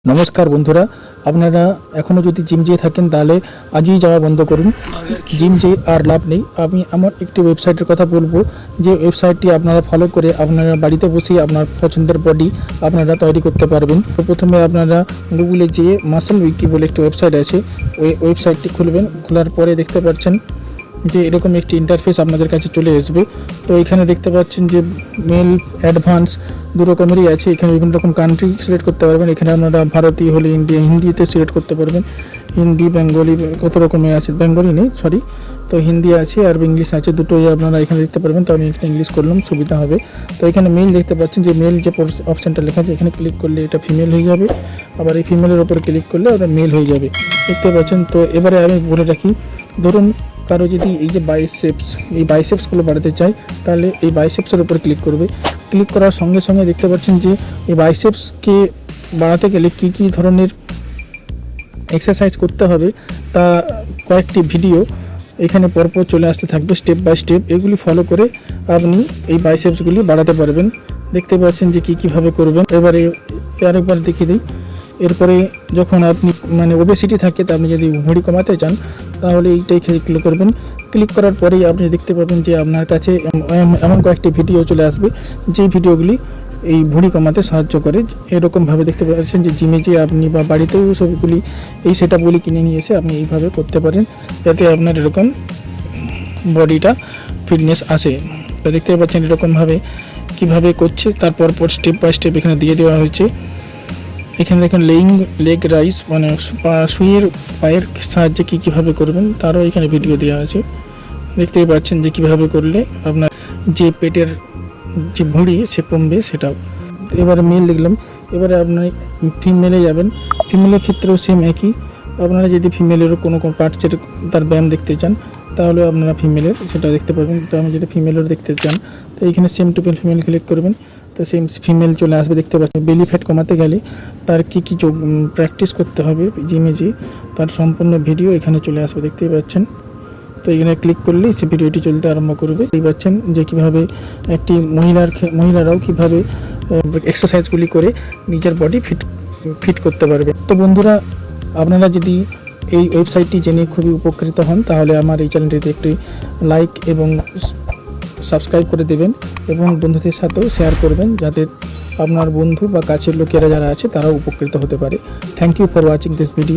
নমস্কার বন্ধুরা, আপনারা এখনও যদি জিম যেয়ে থাকেন তাহলে আজই যাওয়া বন্ধ করুন। জিম যেয়ে আর লাভ নেই। আমি আমার একটি ওয়েবসাইটের কথা বলবো, যে ওয়েবসাইটটি আপনারা ফলো করে আপনারা বাড়িতে বসেই আপনার পছন্দের বডি আপনারা তৈরি করতে পারবেন। তো প্রথমে আপনারা গুগলে যেয়ে মাসল উইকি বলে একটি ওয়েবসাইট আছে, ওই ওয়েবসাইটটি খুলবেন। খোলার পরে দেখতে পাচ্ছেন যে এরকম একটি ইন্টারফেস আপনাদের কাছে চলে আসবে। তো এখানে দেখতে পাচ্ছেন যে মেল অ্যাডভান্স দু রকমেরই আছে। এখানে বিভিন্ন রকম কান্ট্রি সিলেক্ট করতে পারবেন। এখানে আপনারা ভারতীয় হলে ইন্ডিয়া, হিন্দিতে সিলেক্ট করতে পারবেন। হিন্দি, বেঙ্গলি, কত রকমের আছে, বেঙ্গলি নেই সরি, তো হিন্দি আছে আর ইংলিশ আছে, দুটোই আপনারা এখানে দেখতে পারবেন। তো আমি এখানে ইংলিশ করলাম, সুবিধা হবে। তো এখানে মেল দেখতে পাচ্ছেন যে মেল যে অপশানটা লেখা আছে, এখানে ক্লিক করলে এটা ফিমেল হয়ে যাবে, আবার এই ফিমেলের ওপর ক্লিক করলে ওটা মেল হয়ে যাবে, দেখতে পাচ্ছেন। তো এবারে আমি বলে রাখি, ধরুন কারো যদি এই যে বাইসেপসগুলো বাড়াতে চাই, তাহলে এই বাইসেপসের উপর ক্লিক করবে। ক্লিক করার সঙ্গে সঙ্গে দেখতে পাচ্ছেন যে এই বাইসেপসকে বাড়াতে গেলে কী কী ধরনের এক্সারসাইজ করতে হবে তা কয়েকটি ভিডিও এখানে পরপর চলে আসতে থাকবে, স্টেপ বাই স্টেপ। এগুলি ফলো করে আপনি এই বাইসেপসগুলি বাড়াতে পারবেন। দেখতে পাচ্ছেন যে কীভাবে করবেন। এবারে আরেকবার দেখিয়ে দিই। এরপরে যখন আপনি ওবেসিটি থাকে, তা আপনি যদি ভুঁড়ি কমাতে চান তাহলে এইটাই ক্লিক করবেন। ক্লিক করার পরেই আপনি দেখতে পাবেন যে আপনার কাছে এমন কয়েকটি ভিডিও চলে আসবে, যেই ভিডিওগুলি এই ভুঁড়ি কমাতে সাহায্য করে। এরকমভাবে দেখতে পাচ্ছেন যে জিমে যে আপনি বা বাড়িতেও সবগুলি এই সেটআপগুলি কিনে নিয়ে এসে আপনি এইভাবে করতে পারেন, যাতে আপনার এরকম বডিটা ফিটনেস আসে। তো দেখতে পাচ্ছেন এরকমভাবে কীভাবে করছে, তারপর স্টেপ বাই স্টেপ এখানে দিয়ে দেওয়া হয়েছে। এখানে দেখুন লেগ রাইজ, শুয়ের পায়ের সাহায্যে কীভাবে করবেন তারও এখানে ভিডিও দেওয়া আছে। দেখতেই পাচ্ছেন যে কীভাবে করলে আপনার যে পেটের যে ভুঁড়ি সে কমবে সেটাও। এবারে মেল দেখলাম, এবারে আপনার ফিমেলে যাবেন। ফিমেলের ক্ষেত্রেও সেম একই। আপনারা যদি ফিমেলেরও কোনো পার্টসের তার ব্যায়াম দেখতে চান তাহলে আপনারা ফিমেলের সেটা দেখতে পারবেন। তো আমি যদি ফিমেলের দেখতে চান তো এইখানে সেম টু ফিমেল ক্লিক করবেন। তো সেম ফিমেল চলে আসবে। দেখতে পাচ্ছেন বেলি ফ্যাট কমাতে গেলে তার কী প্র্যাকটিস করতে হবে জিমে যে, তার সম্পূর্ণ ভিডিও এখানে চলে আসবে, দেখতেই পাচ্ছেন। তো এখানে ক্লিক করলেই সে ভিডিওটি চলতে আরম্ভ করবে। দেখতে পাচ্ছেন যে কীভাবে একটি মহিলারাও কীভাবে এক্সারসাইজগুলি করে নিজের বডি ফিট করতে পারবে। তো বন্ধুরা, আপনারা যদি এই ওয়েবসাইটটি জেনে খুবই উপকৃত হন তাহলে আমার এই চ্যানেলটিতে একটি লাইক এবং সাবস্ক্রাইব করে দেবেন এবং বন্ধুদের সাথেও শেয়ার করবেন, যাতে আপনার বন্ধু বা কাছের লোকেরা যারা আছে তারাও উপকৃত হতে পারে। Thank you for watching this video.